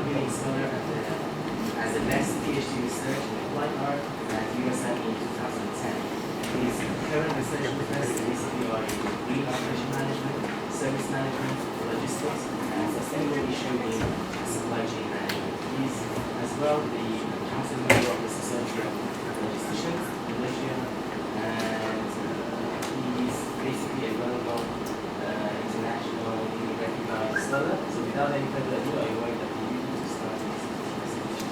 award-winning scholar as the best PhD research in applied art at USM in 2010. His current research interests basically are in green operation management, service management, logistics, and sustainable issue in supply chain management. He's as well the council member of the Society of Logisticians in Malaysia, and he's basically a well-known internationally recognized scholar. So without any further ado, I invite the PU to start his presentation.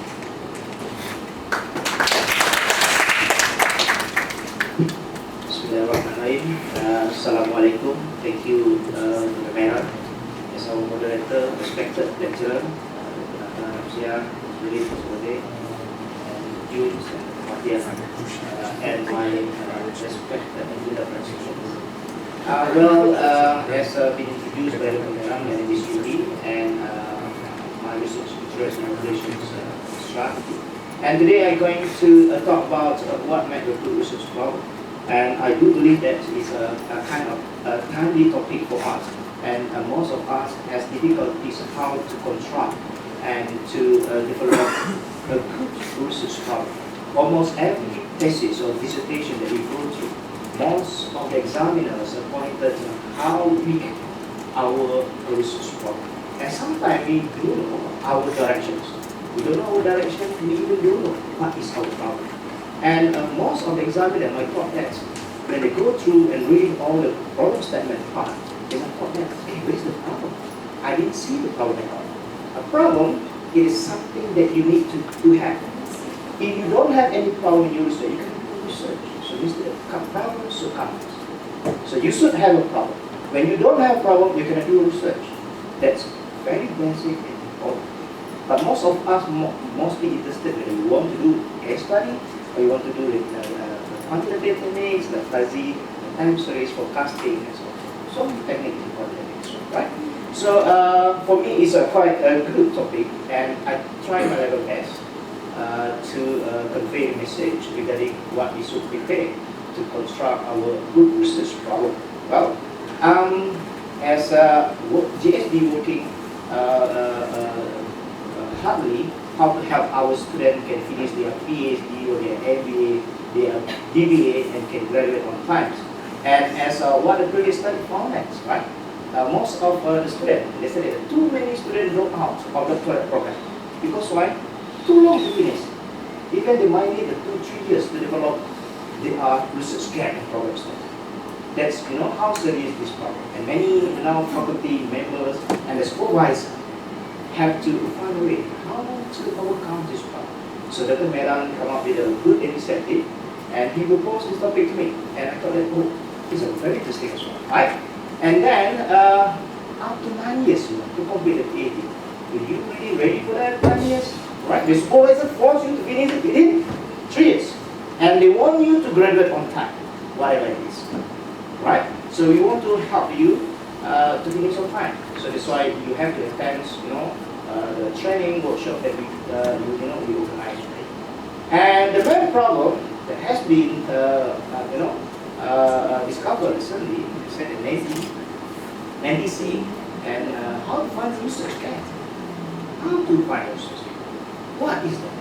Bismillahirrahmanirrahim. Assalamualaikum. Thank you, the mayor, as our moderator, respected lecturer, Malaysia, really today, and Jews and Matias, and my respected leader. As been introduced by the mayor, my name is Yuri, and my research interest in relations strategy. And today I'm going to talk about what made the good research problem. And I do believe that it's a kind of a timely topic for us. And most of us has difficulties how to construct and to develop a good research problem. Almost every thesis or dissertation that we go through, most of the examiners are pointed to how weak our research problem. And sometimes we do know our directions. We don't know our direction, we even don't know what is our problem. And most of the examiners might thought that when they go through and read all the problem statement part, they might thought that, hey, where's the problem? I didn't see the problem at all. A problem is something that you need to have. If you don't have any problem in your research, you can do research. So instead of problems, so comments. So you should have a problem. When you don't have a problem, you cannot do research. That's very basic and important. But most of us mostly interested when you want to do case study, or you want to do quantitative techniques, like fuzzy, time series, forecasting, and so on. So many techniques in quantitative, right? So for me, it's quite a good topic, and I try my level best to convey the message regarding what we should prepare to construct our good research problem. Well, as GSD working hardly how to help our students can finish their PhD or their MBA, their DBA, and can graduate on time. And as what the previous study found out, right? Most of the students, they said that too many students drop out of the program. Because why? Too long to finish. Even they might need 2-3 years to develop their research gap in program study. That's how serious this problem. And many now faculty members and the supervisor have to find a way how to overcome this problem. So Dr. Meran come up with a good initiative, and he proposed this topic to me. And I thought that, oh, it's a very interesting as well, right? And then, after 9 years, to complete the PhD, are you really ready for that 9 years? Right? The supervisor forced you to finish it within 3 years. And they want you to graduate on time, whatever it is. Right? So we want to help you to finish on time. So that's why you have to attend, the training workshop that we organize. And the main problem that has been, discovered recently is that NDC, and how to find research gap. How to find research gap? What is that?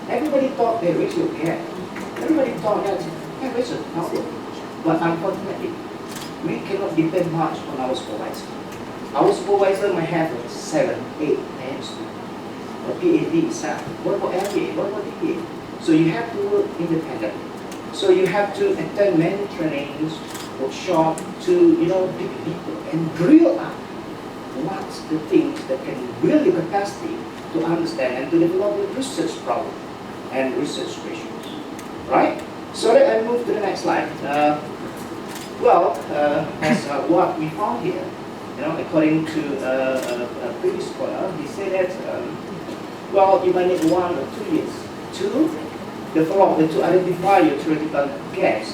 Everybody thought there is a gap. Everybody thought that there is a problem. But unfortunately, we cannot depend much on our supervisor. Our supervisor might have 7, 8, 10 students. A PhD itself. What about MBA? What about DBA? So you have to work independently. So you have to attend many trainings, workshop to dig deeper and drill up what's the things that can build your capacity to understand and to develop the research problem and research ratios. Right? So let I move to the next slide. As what we found here, according to a previous scholar, he said that you might need 1 or 2 years to develop and to identify your theoretical gaps.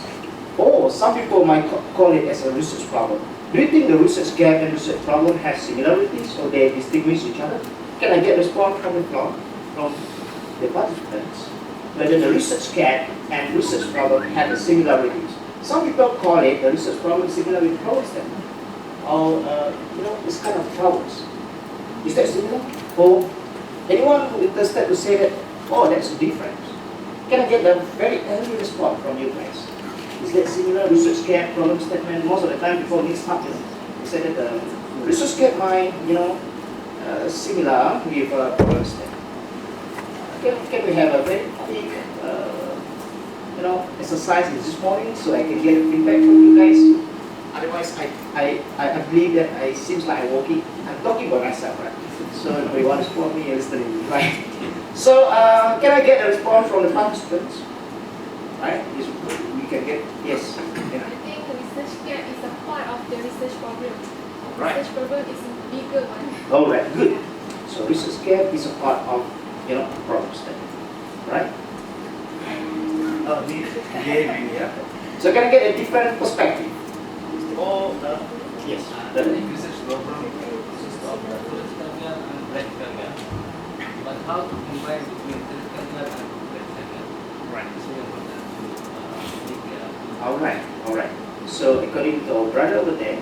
Or some people might call it as a research problem. Do you think the research gap and research problem has similarities or they distinguish each other? Can I get a response from the participants? Whether the research gap and research problem have the similarities. Some people call it the research problem similar with problem statement. Or, this kind of problems. Is that similar? Or Anyone who is interested to say that, oh, that's a difference? Can I get a very early response from you guys? Is that similar research gap, problem statement? Most of the time people mix up, they say that the research gap might, similar with problem statement. Can we have a very quick, exercise this morning so I can get feedback from you guys? Otherwise, I believe that it seems like I'm talking by myself, right? So nobody wants to me listening, right? So can I get a response from the participants? Right? We can get, yes. I think the research gap is a part of the research problem. Right. Research problem is a bigger one. All right, good. So research gap is a part of, problem statement, right? Yeah. So can I get a different perspective? Or Yes. The research program consists of the theoretical and practical gap. But how to combine between theoretical and practical? Right. It's very important to All right. So according to our brother over there,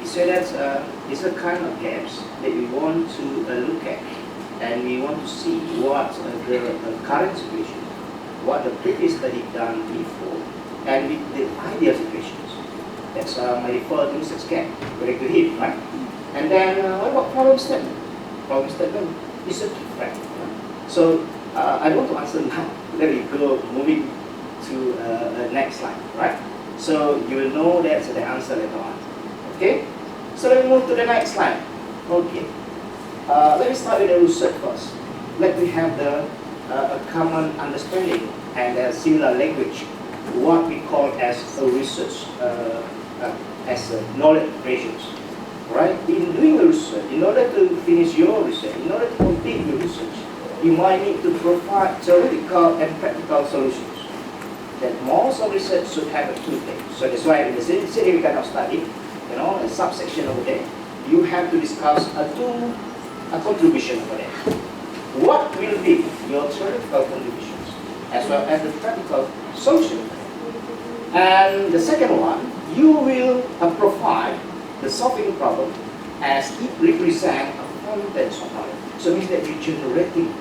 he said that it's a kind of gaps that we want to look at, and we want to see what the current situation, what the previous study done before, and with the ideal situations. That's my refer to research gap, according to him, right? And then what about problem statement? Problem statement is a different, right? So I don't want to answer now. Let me go moving to the next slide, right? So you will know that's the answer later on. Okay? So let me move to the next slide. Okay. Let me start with the research first. Let me have a common understanding and a similar language, what we call as a research, as a knowledge operations. Right? In doing the research, in order to finish your research, in order to complete your research, you might need to provide theoretical and practical solutions. That most of research should have two things. So that's why in the certificate of study, a subsection over there, you have to discuss a contribution over there. What will be your theoretical contributions as well as the practical solution? And the second one, you will provide the solving problem as it represents a content of knowledge. So it means that you're generating,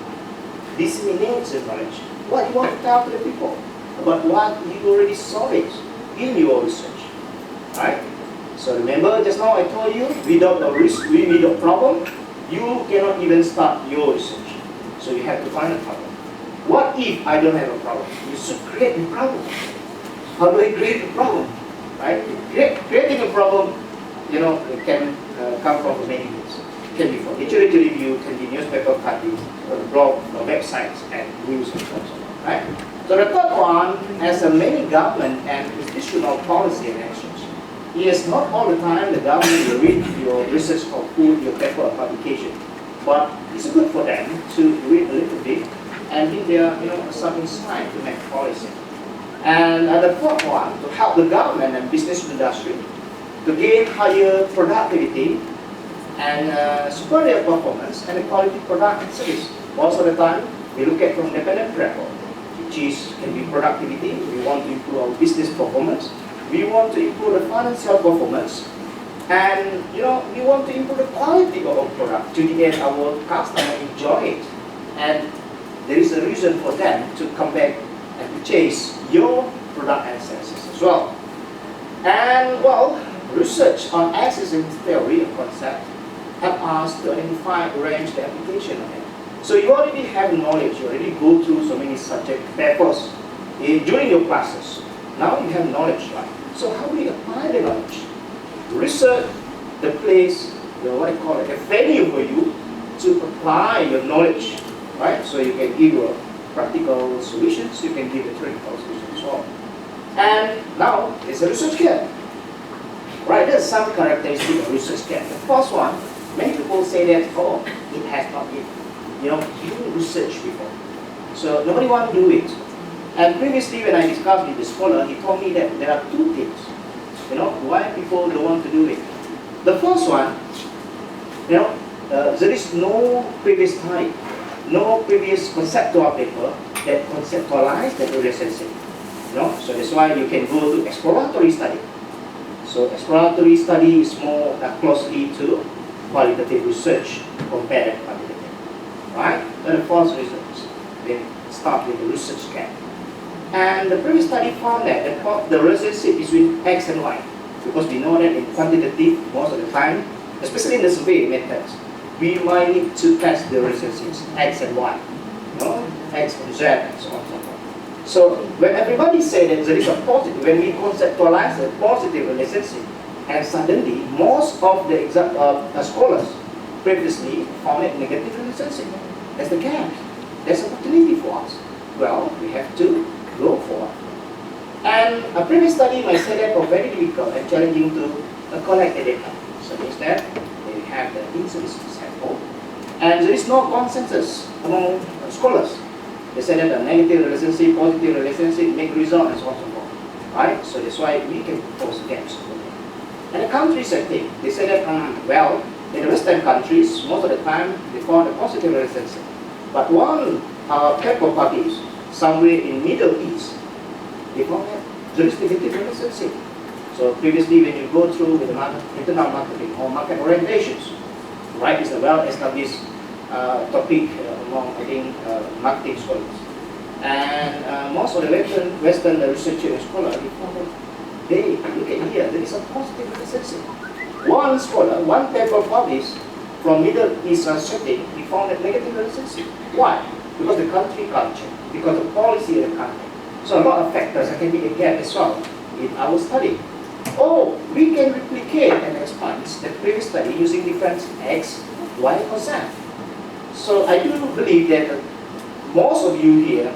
disseminating the knowledge. What you want to tell to the people about what you already solved in your research, right? So remember just now I told you, without the risk, without problem, you cannot even start your research. So you have to find a problem. What if I don't have a problem? You should create a problem. How do I create a problem? Right? Creating a problem, it can come from many ways. It can be from literature review, can be newspaper cuttings, or blog, or websites, and news and so on. Right? So the third one, as a many government and institutional policy and actions, yes, not all the time the government will read your research output, your paper or publication, but it's good for them to read a little bit and give their some insight to make policy. And the fourth one, to help the government and business industry to gain higher productivity and superior performance and a quality product and service. Most of the time, we look at from independent record, which is can be productivity. We want to improve our business performance. We want to improve the financial performance, and we want to improve the quality of our product. To the end, our customer enjoy it, and there is a reason for them to come back and purchase your product and services as well. And research on accessing theory and concept help us to identify, arrange the application of it. So you already have knowledge. You already go through so many subject papers during your classes. Now you have knowledge, right? So how do you apply the knowledge? Research the place, the venue for you to apply your knowledge, right? So you can give your practical solutions, you can give a theoretical solution as well. And now it's a research gap, right? There's some characteristic of research gap. The first one, many people say that, it has not been, been researched before. So nobody wants to do it. And previously when I discussed with the scholar, he told me that there are two things, why people don't want to do it. The first one, there is no previous study, no previous conceptual paper that conceptualize the relationship. So that's why you can go to exploratory study. So exploratory study is more closely to qualitative research compared to quantitative. right? Then the false results. Then start with the research gap. And the previous study found that the relationship between X and Y, because we know that in quantitative, most of the time, especially in the survey methods, we might need to test the relationships X and Y, X and Z, and so on and so forth. So when everybody say that there is a positive, when we conceptualize a positive relationship, and suddenly most of the scholars previously found a negative relationship. That's the gap. There's opportunity for us. Well, we have to go for it. And a previous study might say that was very difficult and challenging to collect the data. So instead, they have the insufficient sample. And there is no consensus among scholars. They say that a negative relationship, positive relationship, make result, and so on and so forth. Right? So that's why we can propose gaps. And the countries, I think, they say that, well, in the Western countries, most of the time, they found a positive relationship. But one paper published somewhere in Middle East, they found that there is negative relationship. So previously, when you go through with the internal marketing or market orientations, right, is a well-established topic among, I think, marketing scholars. And most of the Western researchers and scholars, they found that they look at here, there is a positive relationship. One scholar, one paper published from Middle East setting, he found a negative relationship. Why? Because the country culture, because the policy of the country. So a lot of factors that can be a gap as well in our study. Oh, we can replicate and expand the previous study using different X, Y, or Z. So I do believe that most of you here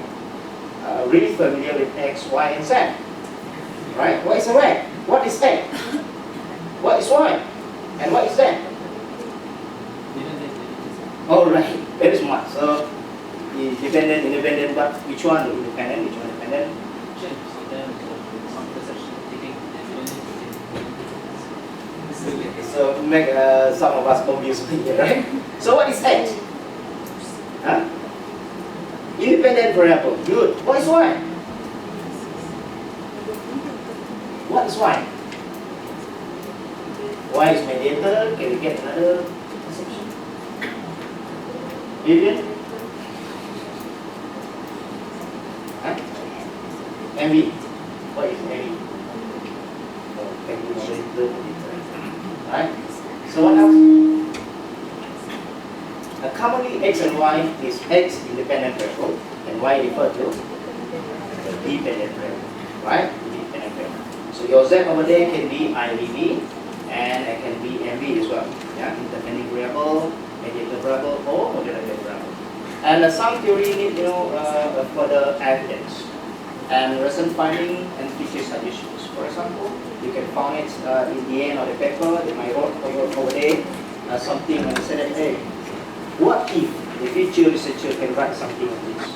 are really familiar with X, Y, and Z. Right? What is a Y? What is X? What is Y? And what is Z? Alright, very smart. So, dependent, independent, but which one independent, which one dependent? So, make some of us confused here, right? So, what is X? Huh? Independent variable, good. What is Y? What is Y? Y is mediator. Can we get another exception? Vivian? Huh? MV. What is MV? Right? So what else? Commonly X and Y is X independent variable and Y referred to dependent variable. Right? Dependent variable. So your Z over there can be IVV and it can be MV as well. Yeah? Independent variable, mediator variable, or modulated variable. And some theory need further evidence and recent finding and future suggestions. For example, you can find it in the end of the paper. They might wrote over there something and say that, hey, what if the future researcher can write something on this?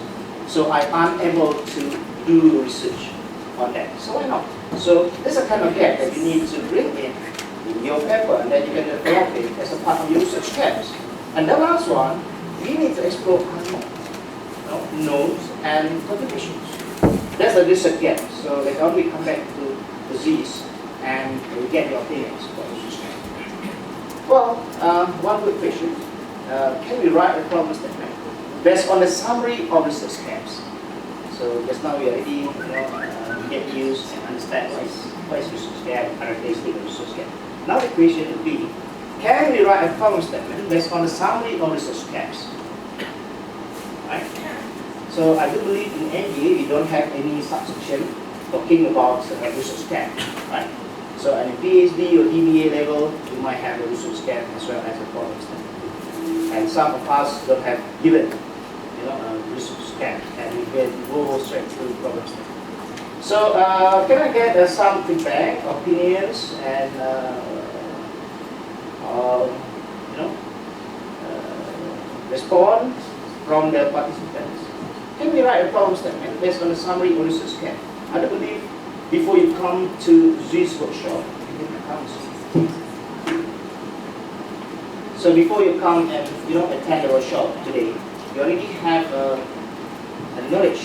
So I am able to do research on that. So why not? So there's a kind of gap that you need to bring in your paper, and then you can develop it as a part of your research gaps. And the last one, we need to explore unknown, knowns and contributions. That's the research gap. So later on we come back to disease and we get your opinions about research gap. Well, one good question. Can we write a problem statement based on the summary of research gaps? So just now we already get used and understand what is research gap, characteristic of research gap. Now the question would be, can we write a problem statement based on the summary of research gaps? Right? So I do believe in MBA we don't have any subsection talking about research gap. Right? So at a PhD or DBA level, you might have a research gap as well as a problem statement. And some of us don't have given a research gap, and we can go straight to problem statement. So can I get some feedback, opinions, and response from the participants? Can we write a problem statement based on a summary or research gap? I do believe before you come to this workshop, you can come. So before you come and attend the workshop today, you already have a knowledge,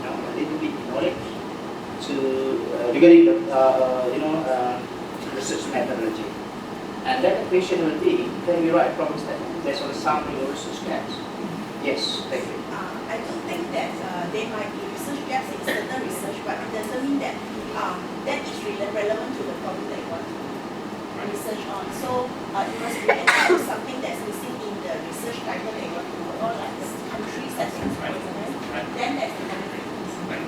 a little bit knowledge to regarding the research methodology. And then the question will be, can we write a problem statement based on the summary of research gaps? Yes, thank you. I do think that there might be research gaps in certain research, but it doesn't mean that that is relevant to the problem that you want to research on. So it must be entirely something that's missing in the research title that you want to work on, like the country settings, for example. Then that's the benefit.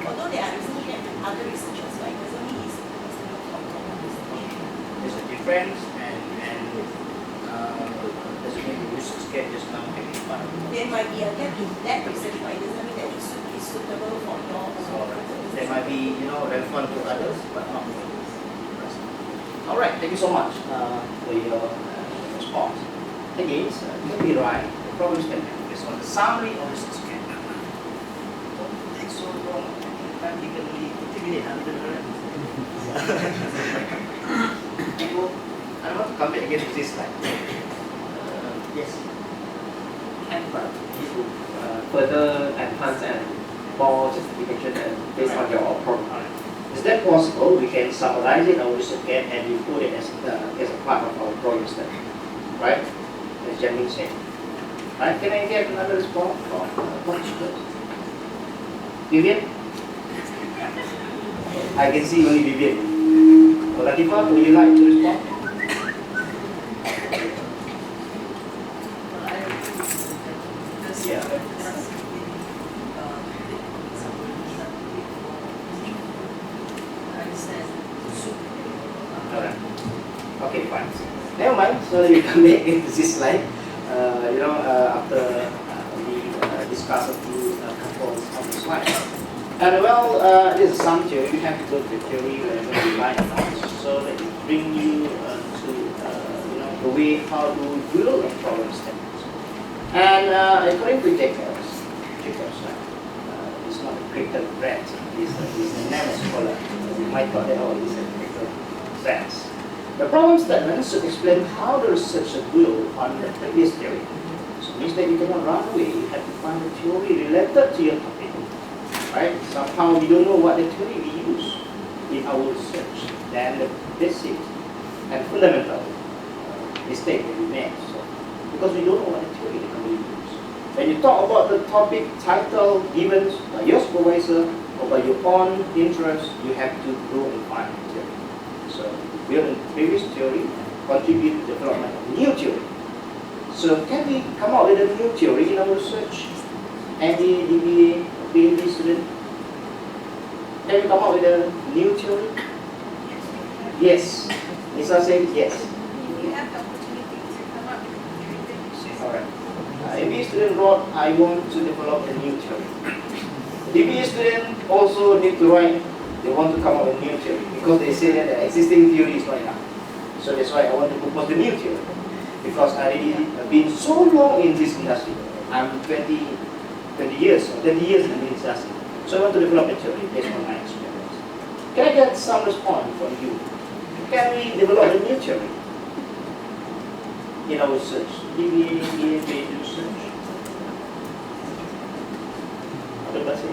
Although there are research gaps in other researchers, but it doesn't mean it's not common research. There's a difference, and doesn't mean the research gap just now can be part of it. There might be a gap in that research, but it doesn't mean that it's suitable for your There might be, relevant to others, but not for you. All right, thank you so much for your response. Again, you can be right. The problem statement is on the summary of research gap. That's so wrong. Practically, I want to come back again to this slide. Yes. But you further enhance and more justification and based on your problem. Is that possible? We can summarize it, our research gap, and we put it as a part of our project study, right? As Jamil said. Right? Can I get another response from participants? Vivian? I can see only Vivian. Latifa, would you like to respond? Yeah. Alright. Okay, fine. Never mind. So we come back into this slide. After we discuss a few couples of the slides. And this is some theory. You have to go to the theory whenever you like. So that it bring you to the way how to build a problem statement. And according to Jacobs, it's not a crypto threat, he's a nano scholar. You might call it, oh, he's a crypto threat. The problem statement should explain how the researcher will on the previous theory. So it means that you cannot run away, you have to find a theory related to your topic. Right? Somehow we don't know what the theory we use in our research. Then the basic and fundamental mistake that we make. So, because we don't know what the theory that we use. When you talk about the topic title given by your supervisor or by your own interest, you have to go and find the theory. So build a previous theory, contribute to the development of new theory. So can we come up with a new theory in our research? Any DBA, PhD student? Can we come up with a new theory? Yes. Lisa said yes. You have the opportunity to come up with a theory. Alright. MBA student wrote, I want to develop a new theory. DBA student also need to write, they want to come up with a new theory because they say that the existing theory is not enough. So that's why I want to propose the new theory. Because I already been so long in this industry. I'm 20 years or 30 years in this industry. So I want to develop a theory based on my experience. Can I get some response from you? Can we develop a new theory in our research? DBA, MBA, PhD research. Apa bahasa?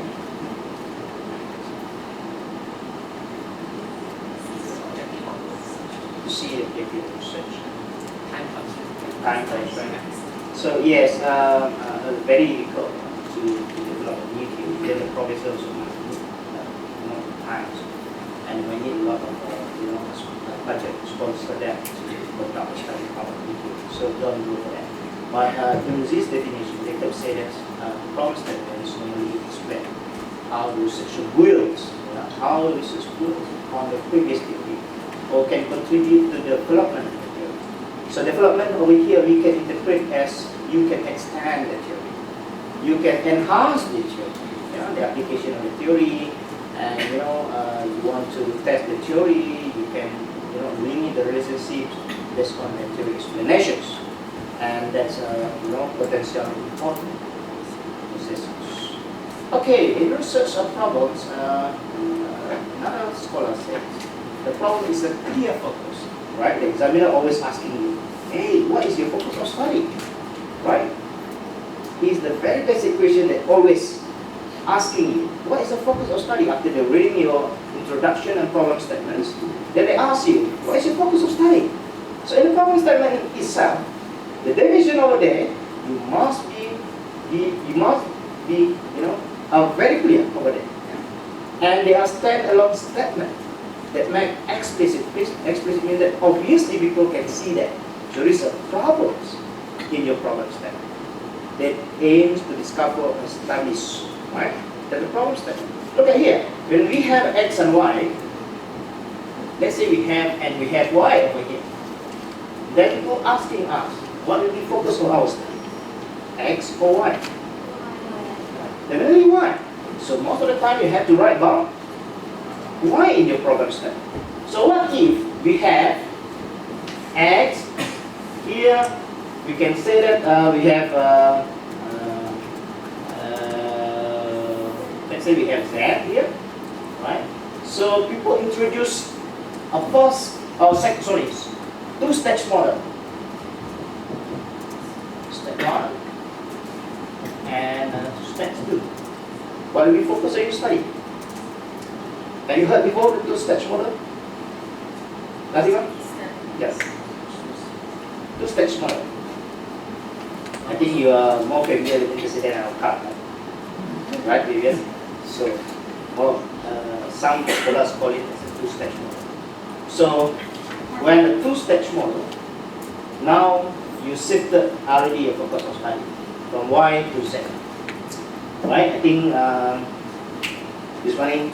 To see the objective of research. Time constraint. So yes, very difficult to develop a new theory. Then the professor also must need times, and we need a lot of budget sponsor that to conduct a study of a new theory. So don't go for that. But in this definition, they could say that problem statement is normally explain how the research builds, how the research builds on the previous theory, or can contribute to the development of the theory. So development over here we can interpret as you can extend the theory, you can enhance the theory, the application of the theory, and you want to test the theory, you can limit the relationships based on the theory explanations, and that's potentially important. Okay, in research of problems, another scholar says the problem is a clear focus, right? The examiner always asking you, hey, what is your focus of study, right? It's the very basic question that always asking you, what is the focus of study? After they're reading your introduction and problem statements, then they ask you, what is your focus of study? So in the problem statement itself, the definition over there, you must be you must be, very clear over there. And they are stand-alone statements that make explicit. Explicit means that obviously people can see that there is a problem in your problem statement that aims to discover and establish, right? That's the problem statement. Look at here. When we have X and Y, let's say we have Y over here. Then people asking us, what will we focus on our study? X or Y? Definitely Y. So most of the time you have to write down Y in your problem statement. So what if we have X here? We can say that we have let's say we have Z here, right? So people introduce a two-stage model. Step 1 and step 2. What do we focus on your study? Have you heard before the two-stage model? Anyone? Yes. Two-stage model. I think you are more familiar with this than our card, right, Vivian? So, some scholars call it as a two-stage model. So, when a two-stage model, now you shifted already your focus of study from Y to Z. Right? I think this morning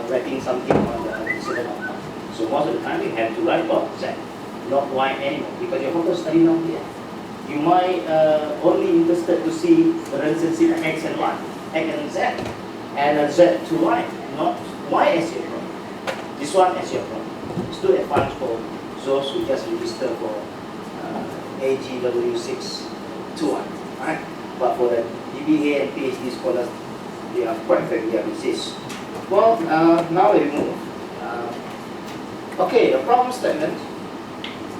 writing something on the decision outcome. So most of the time you have to write about Z, not Y anymore, because your focus study now here. You might only interested to see the relationship X and Y, X and Z, and Z to Y, not Y as your problem. This one as your problem. It's too advanced for those who just register for AGW621, right? But for the DBA and PhD scholars, they are quite familiar with this. Well, now we move. Okay, the problem statement.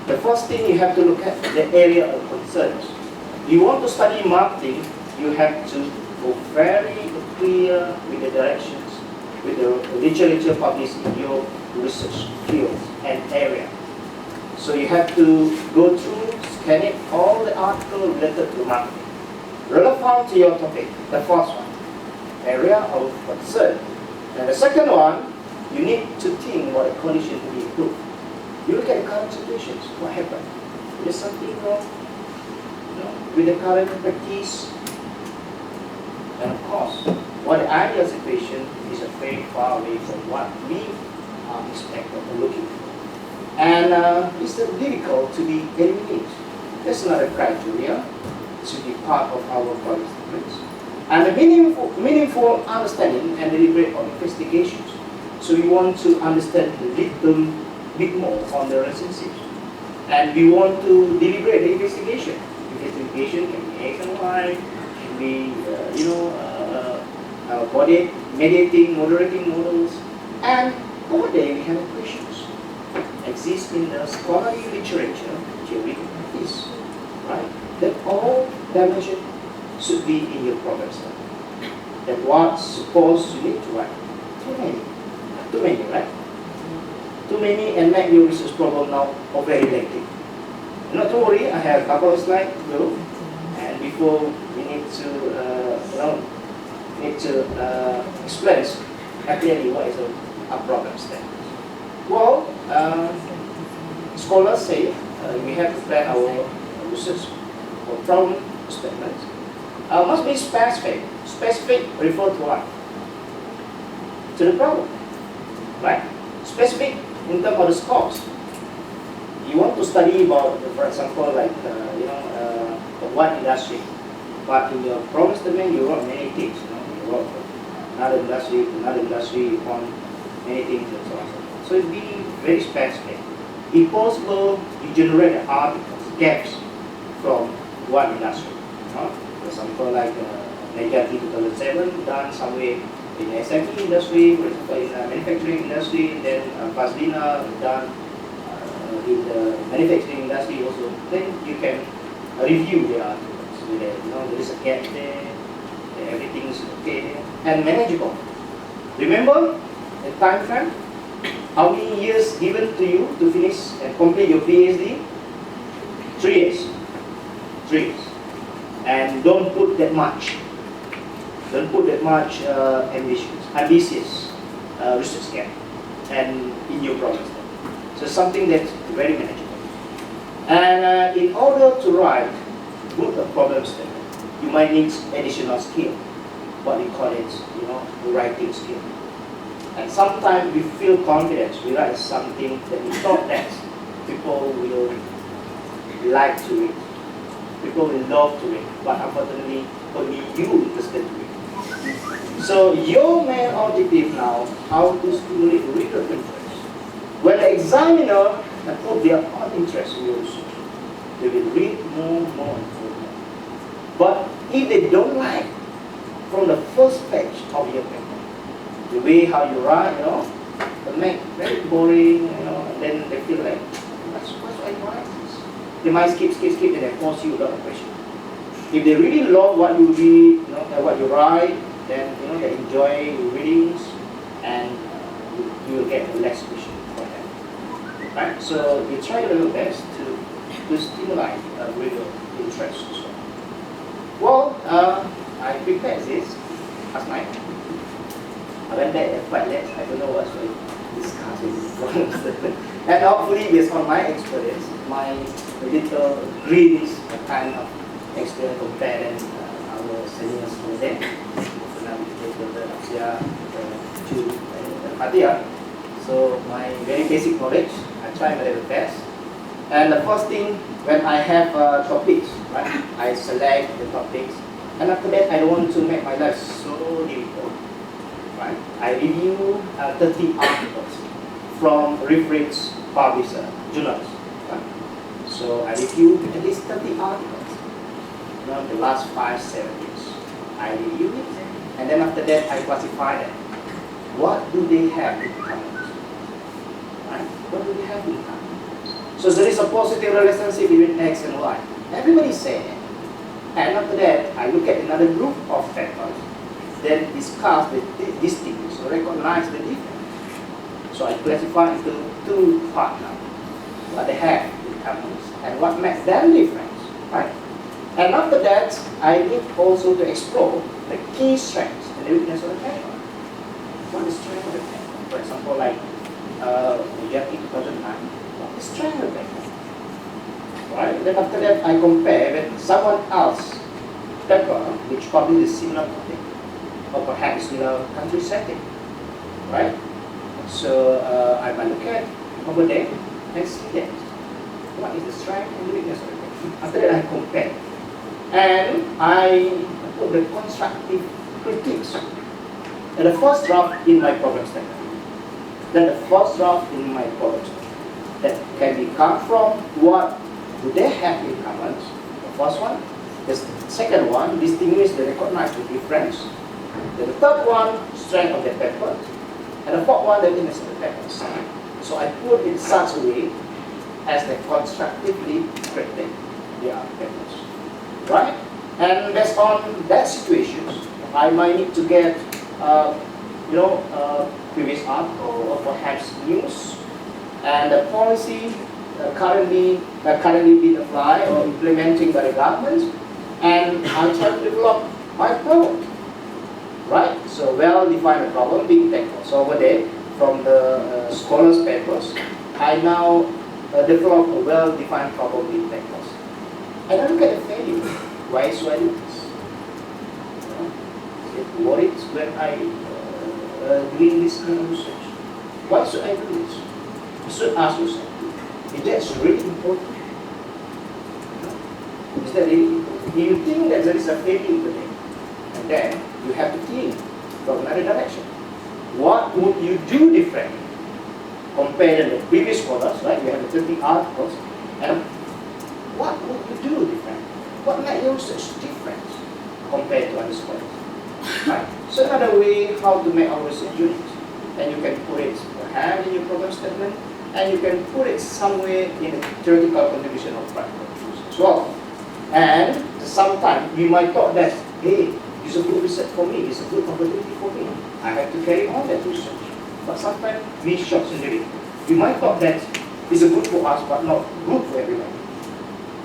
The first thing you have to look at the area of concerns. You want to study marketing, you have to go very clear with the directions, with the literature published in your research field and area. So you have to go through, scan it, all the articles related to marketing, relevant to your topic. The first one, area of concern. And the second one, you need to think what the condition to be improved. You look at the current situations. What happened? Is something wrong? With the current practice? And of course, what the ideal situation is very far away from what we are expecting or looking for. And it's difficult to be eliminated. That's another criteria to be part of our problem statements. And a meaningful understanding and deliberate on investigations. So we want to understand a little bit more on the relationships. And we want to deliberate the investigation. Investigation can be X and Y, can be, body mediating, moderating models. And over there we have questions. Exist in the scholarly literature, theory, practice, right? That all dimensions should be in your problem study. That what suppose you need to write. Too many, right? Too many and make your research problem now very lengthy. Not to worry, I have a couple of slides to go, and before we need to explain clearly what is a problem statement. Well, scholars say we have to plan our research for problem statements. Must be specific. Specific refer to what? To the problem, right? Specific in terms of the scopes. You want to study about, for example, like one industry, but in your problem statement you wrote many things. You wrote another industry, on many things and so on. So it be very specific. If possible, you generate articles, gaps from one industry. For example, like Malaysia 2007 done somewhere in the SME industry, for example, in the manufacturing industry, then Pasadena done in the manufacturing industry also. Then you can review the articles. There is a gap there, everything is okay there, and manageable. Remember the time frame? How many years given to you to finish and complete your PhD? 3 years. 3 years. And don't put that much. Don't put that much ambitious research gap and in your problem statement. So something that's very manageable. And in order to write good problem statement, you might need additional skill. What we call it, writing skill. And sometimes we feel confident, we write something that we thought that people will like to read. People will love to read, but unfortunately, only you interested to read. So your main objective now, how to stimulate reader interest. When the examiner put their own interest in your research, they will read more and more. But if they don't like from the first page of your paper, the way how you write, they make very boring, and then they feel like, what's I write this? They might skip, and they force you a lot of question. If they really love what you read, what you write, then they enjoy your readings, and you will get less question from them. Right? So you try your little best to stimulate reader interest as well. Well, I prepared this last night. I went there quite late. I don't know what to discuss with and hopefully, based on my experience, my little greens kind of experience compared our seniors from there. So my very basic knowledge, I try my level best. And the first thing, when I have topics, right, I select the topics. And after that, I don't want to make my life so difficult. Right? I review 30 articles from reference publisher, journals. Right? So I review at least 30 articles. The last 5-7 years. I review it, and then after that, I classify them. What do they have in common? Right? What do they have in common? So there is a positive relationship between X and Y. Everybody say it. And after that, I look at another group of papers, then discuss the distinguish or recognize the difference. So I classify into two parts now. What they have in common and what makes them different. Right? And after that, I need also to explore the key strengths and the weakness of the paper. What is the strength of the paper? For example, like Universiti 2009, what is the strength of the paper? Right? Then after that, I compare with someone else paper which probably is similar topic or perhaps similar country setting. Right? So I might look at over there and see that. What is the strength and the weakness of the paper? After that, I compare. And I put the constructive critiques and the first draft in my problem statement. Then the first draft in my problem statement. That can be come from what do they have in common? The first one. The second one, distinguish the recognize the difference. Then the third one, strength of the paper. And the fourth one, the weakness of the papers. So I put it such a way as they constructively critique their papers. Right? And based on that situation, I might need to get, previous article or perhaps news and the policy currently being applied or implementing by the government, and I try to develop my problem. Right? So well-defined problem being tackled. So over there, from the scholars' papers, I now develop a well-defined problem being tackled. And I look at the failure. Why should I do this? What is when I doing this kind of research? Why should I do this? You should ask yourself, is that really important? Is that really important? If you think that there is a failure in the thing, and then you have to think from another direction. What would you do differently compared to the previous scholars, right? You have the 30 articles, and what would you do differently? What makes your research different compared to other scholars? Right? So another way how to make our research unique. And you can put it perhaps in your problem statement, and you can put it somewhere in the theoretical contribution of practical research as well. And sometimes we might thought that, hey, it's a good research for me, it's a good opportunity for me. I have to carry on that research. But sometimes we short circuit. We might thought that it's a good for us, but not good for everyone.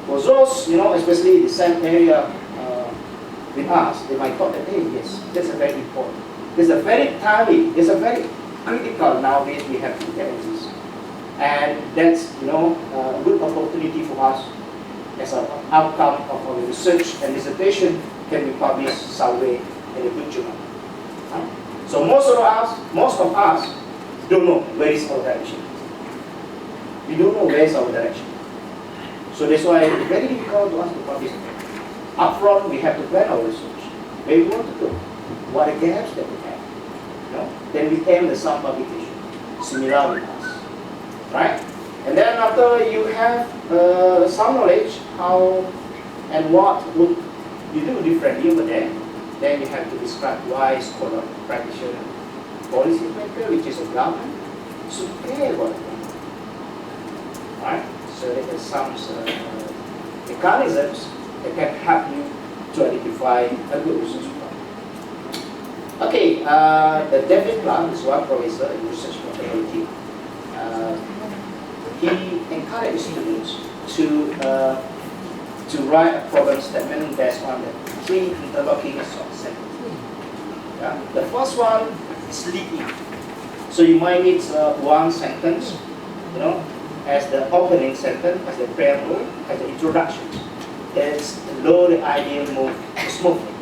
For those, especially the same area with us, they might thought that, hey, yes, that's a very important. It's a very timely, it's a very critical nowadays we have to get this. And that's, a good opportunity for us as an outcome of our research and dissertation can be published somewhere in a good journal. So most of us don't know where is our direction. We don't know where is our direction. So that's why it's very difficult to us to publish. Up front, we have to plan our research. Where we want to go. What are the gaps that we have. Then we aim at some publication. Similar with us. Right? And then after you have some knowledge, how and what would you do differently over there, then you have to describe why scholar, practitioner, policy maker, which is a government, should care about it. Right? So there are some mechanisms that can help you to identify a good research problem. Okay, the David Clark is one professor in research methodology. He encouraged students to write a problem statement based on the 3 interlocking short sentences. Yeah? The first one is leading. So you might need one sentence, as the opening sentence, as the preamble, as the introduction. That's low the idea move smoothly.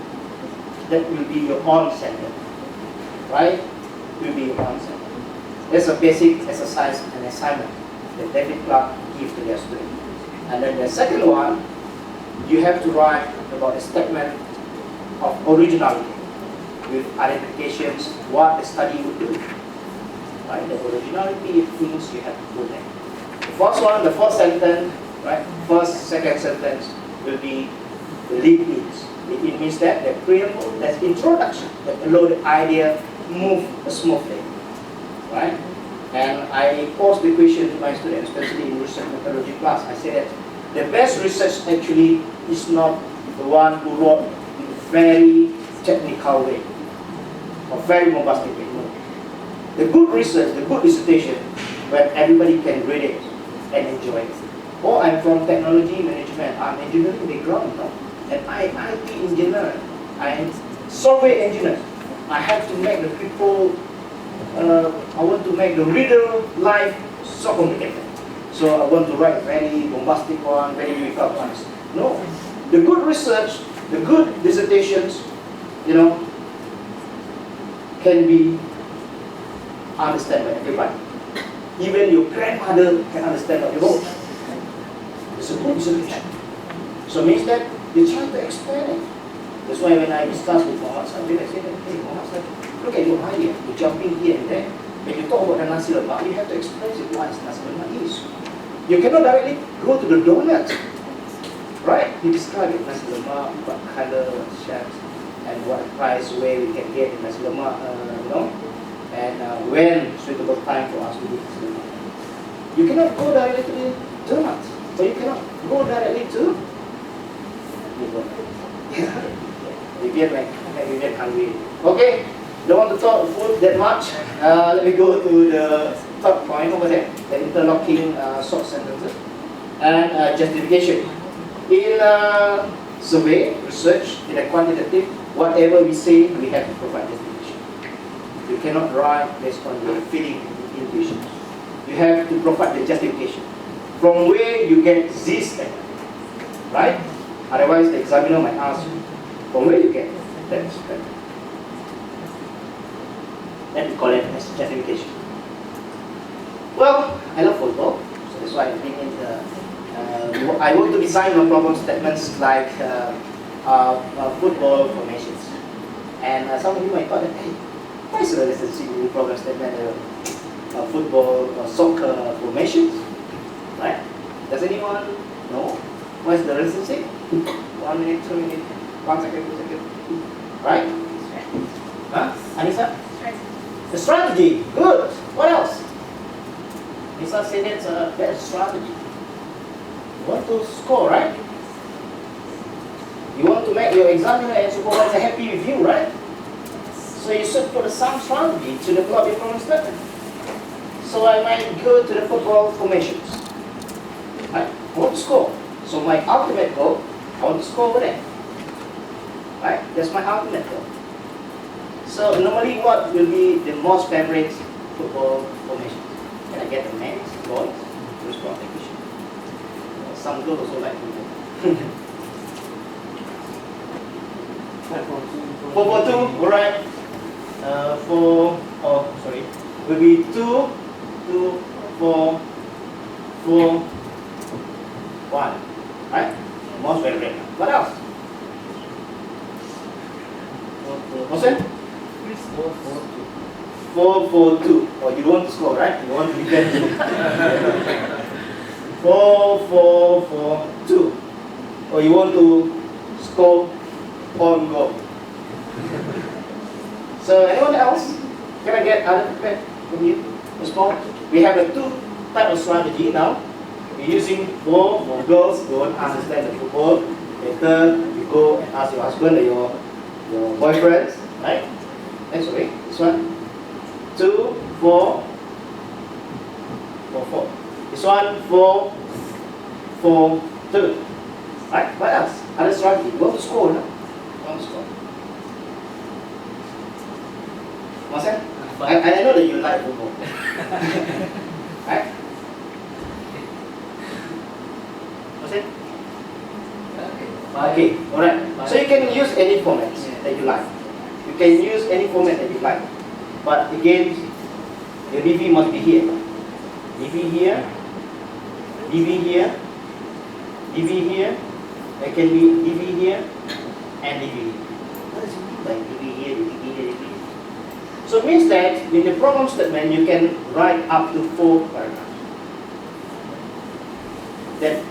That will be your own sentence, right? Will be your own sentence. That's a basic exercise and assignment that David Clark gives to their students. And then the second one, you have to write about a statement of originality with identifications what the study would do. Right? The originality things you have to put there. The first one, the first sentence, right? First, second sentence will be the lead-ins. It means that the preamble, that's introduction, that allow the idea move smoothly. Right? And I pose the question to my students, especially in research methodology class. I say that the best research actually is not the one who wrote in a very technical way or very bombastic way. No. The good research, the good dissertation, where everybody can read it and enjoy it. Oh, I'm from technology management. I'm engineering background, no? And I IT engineer. I'm software engineer. I have to make the people. I want to make the reader life so complicated. So I want to write very bombastic one, very difficult ones. No, the good research, the good dissertations, can be understood by everybody. Even your grandmother can understand what you wrote. It's a good dissertation. So it means that you try to explain it. That's why when I discuss with Muhammad Sabir, I say that, hey Muhammad Sabir, look at your idea, you're jumping here and there. When you talk about the nasi lemak, you have to explain it what nasi lemak is. You cannot directly go to the donut, right? You describe it, nasi lemak, what color, what shape, and what price, where we can get nasi lemak, and when suitable time for us to do nasi lemak. You cannot go directly to the donut, so you cannot go directly to you get hungry. Okay, don't want to talk food that much. Let me go to the third point over there, the interlocking short sentences and justification. In survey, research, in a quantitative, whatever we say, we have to provide justification. You cannot write based on your feeling and intuition. You have to provide the justification. From where you get this statement, right? Otherwise, the examiner might ask you, from where you get that statement? Then we call it as justification. Well, I love football, so that's why I think I want to design my problem statements like football formations. And some of you might thought that, hey, why is the relationship with problem statement football or soccer formations? Right? Does anyone know what is the relationship? 1 minute, 2 minutes, 1 second, 2 seconds. Right? Huh? Anissa? The strategy. Good. What else? Anissa said that's a better strategy. You want to score, right? You want to make your examiner and supervisor happy with you, right? So you should put some strategy to develop your problem statement. So I might go to the football formations. Right? I want to score. So my ultimate goal, I want to score over there. right? That's my ultimate goal. So normally what will be the most favorite football formation? Can I get the men's, boys, who's from technician? Some girls also like football. 4-4-2, alright. 4, oh sorry, will be 2, 2, 4, 4, 1, right? Most favorite. What else? What's that? 4-4-2. Oh, you don't want to score, right? You want to defend. 4-4-4-2. Or you want to score on goal. So anyone else? Can I get other feedback from you? Sport? We have a two type of strategy now. We're using for girls who don't understand the football. Later you go and ask your husband or your boyfriend, right? Next way, this one. 2, 4, 4, 4. This one 4, 4, 2. Right? What else? Other strategy. You want to score, no? You want to score. What's that? I know that you like football. Right? What's it? Okay, alright. So you can use any format that you like. You can use any format that you like. But again, your DV must be here. DV here, DV here, DV here. There can be DV here and DV here. What does it mean by DV here, DV here, DV here? So it means that in the problem statement you can write up to 4 paragraphs. Then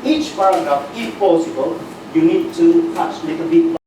each paragraph, if possible, you need to touch a little bit